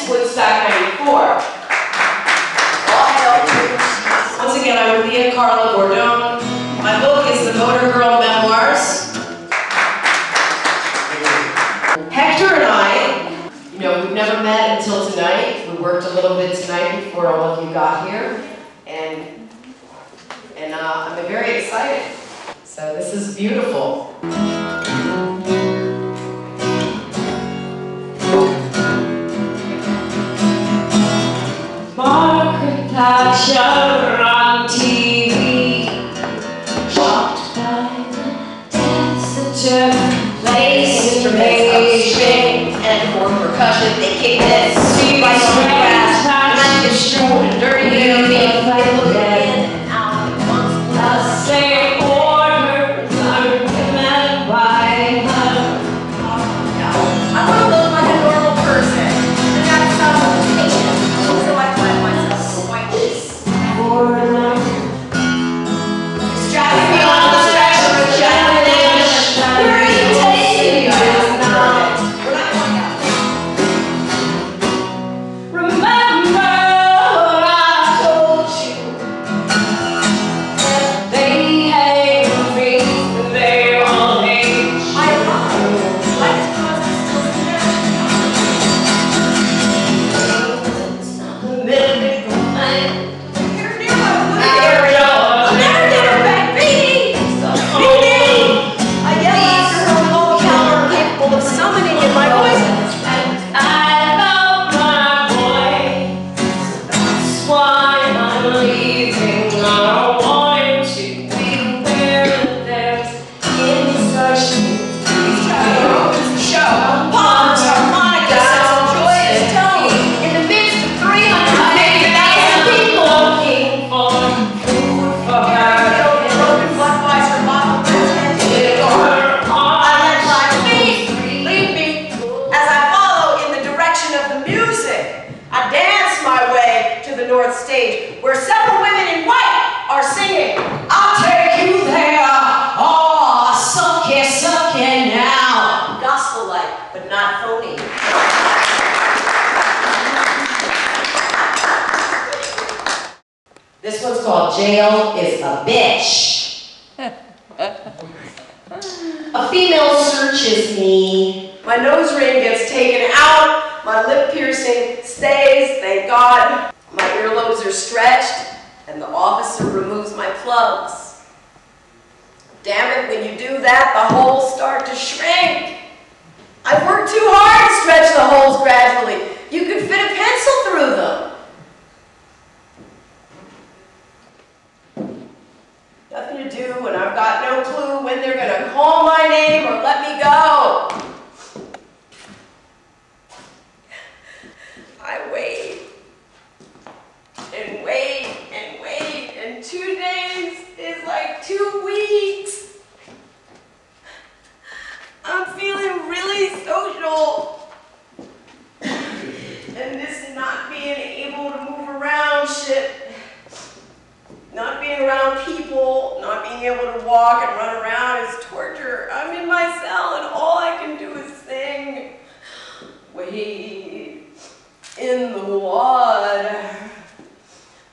since Woodstock '94. Once again, I'm Leah-Carla Gordone. My book is the Motorgirl Memoirs. Hector and I, you know, we've never met until tonight. We worked a little bit tonight before all of you got here. And I'm very excited. So this is beautiful. Margaret Thatcher on TV, shocked by the death place Instrumentation and for percussion, they kick that street by grass, like it's strewed and dirty, they look in and out at once. the same orders are given by her. I want to look like a normal person, and that's how patient. So I find myself a white piece. It's driving me on the stretch of a challenge. Where are you taking me? We're not going out. Remember what I told you, that they hate me and they all hate you. I love life is still The minute they complain, You're near my I'll never get her back. Beanie! Beanie! I yell after her with all the power capable of summoning in my voice. I love my boy. That's why I'm leaving. I don't want to be where there's instruction. Show. Palms, harmonica, sounds joyous tone. In the midst of 350,000 people. Looking for food for her. Broken Budweiser bottle pretends to be gone. I let life lead me as I follow in the direction of the music. I dance my way to the north stage where several women in white are singing, I'll take you there, oh, suck it now. Gospel-like, but not phony. This one's called Jail is a Bitch. A female searches me. My nose ring gets taken out. My lip piercing stays, thank God. My earlobes are stretched, and the officer removes my plugs. Damn it, when you do that, the holes start to shrink. I've worked too hard to stretch the holes gradually. You could fit a pencil through them. Nothing to do, and I've got no clue when they're going to call my name or let me go. I wait and wait and wait, and 2 days is like 2 weeks. I'm feeling really social. And this not being able to move around shit. Not being around people, not being able to walk and run around is torture. I'm in my cell and all I can do is sing. Wade in the water.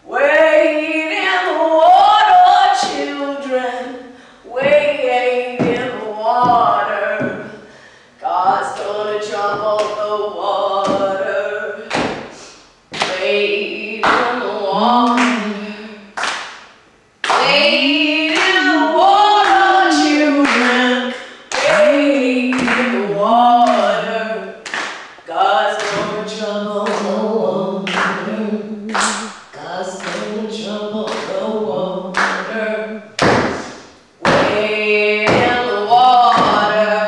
Wade in the water, children. Wade in the water. God's gonna trouble the water. Wade in the water. Wade in the water, children. Wade in the water. God's gonna trouble the water. God's gonna trouble the water. Wade in the water.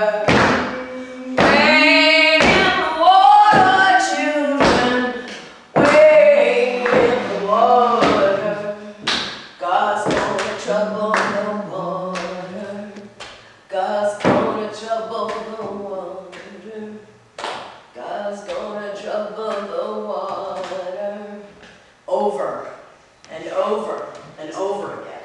Wade in the water, children. Wade in the water. God's gonna trouble the water. God's gonna trouble the water. God's gonna trouble the water. Over and over and over again.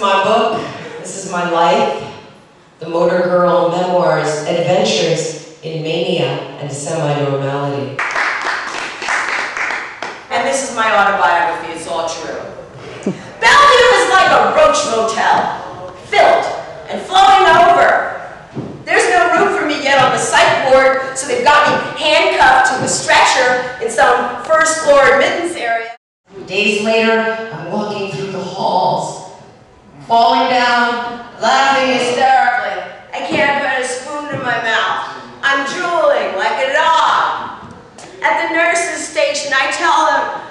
my book. This is my life. The Motorgirl Memoirs, Adventures in Mania and Semi-Normality. And this is my autobiography. It's all true. Bellevue is like a roach motel, filled and flowing over. There's no room for me yet on the psych ward, so they've got me handcuffed to a stretcher in some first floor admittance area. Days later, I'm walking through the halls, falling down, laughing hysterically. I can't put a spoon in my mouth. I'm drooling like a dog. At the nurse's station, I tell them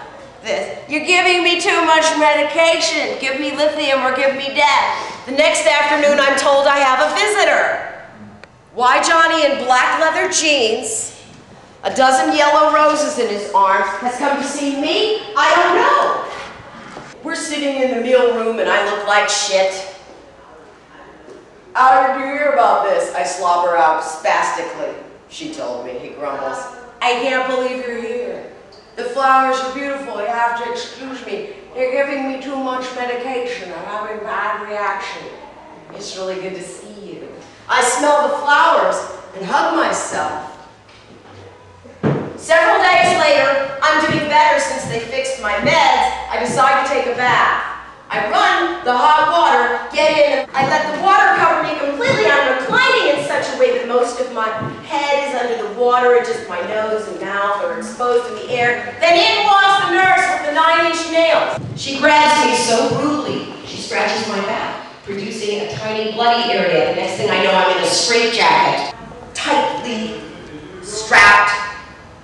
this: "You're giving me too much medication. Give me lithium or give me death." The next afternoon, I'm told I have a visitor. Why Johnny in black leather jeans, a dozen yellow roses in his arms, has come to see me? I don't know. We're sitting in the meal room and I look like shit. "How did you hear about this?" I slobber out spastically. "She told me," he grumbles. "I can't believe you're here. The flowers are beautiful. You have to excuse me. You're giving me too much medication. I'm having a bad reaction. It's really good to see you." I smell the flowers and hug myself. Several days later, I'm doing better since they fixed my meds. I decide to take a bath. I run the hot water, get in, I let the water cover me completely. I'm reclining in such a way that most of my head is under the water and just my nose and mouth are exposed to the air. Then in walks the nurse with the 9-inch nails. She grabs me so brutally, she scratches my back, producing a tiny bloody area. The next thing I know, I'm in a straitjacket, tightly strapped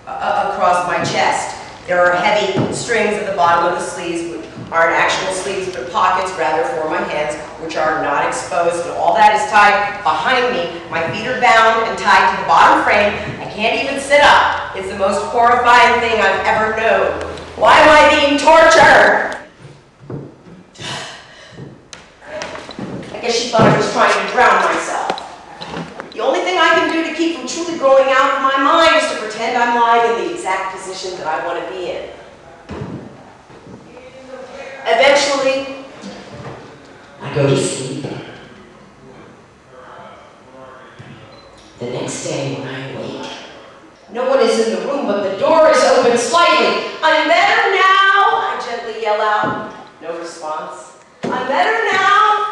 across my chest. There are heavy strings at the bottom of the sleeves, which aren't actual sleeves, but pockets rather for my hands, which are not exposed. And all that is tied behind me. My feet are bound and tied to the bottom frame. I can't even sit up. It's the most horrifying thing I've ever known. Why am I being tortured? I guess she thought I was trying to drown myself. The only thing I can do to keep from truly growing out of my mind is to pretend I'm lying in the exact position that I want to be in. Eventually, I go to sleep. The next day when I wake, no one is in the room, but the door is open slightly. "I'm better now," I gently yell out. No response. "I'm better now."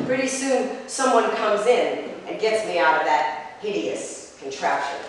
Pretty soon, someone comes in and gets me out of that hideous contraption.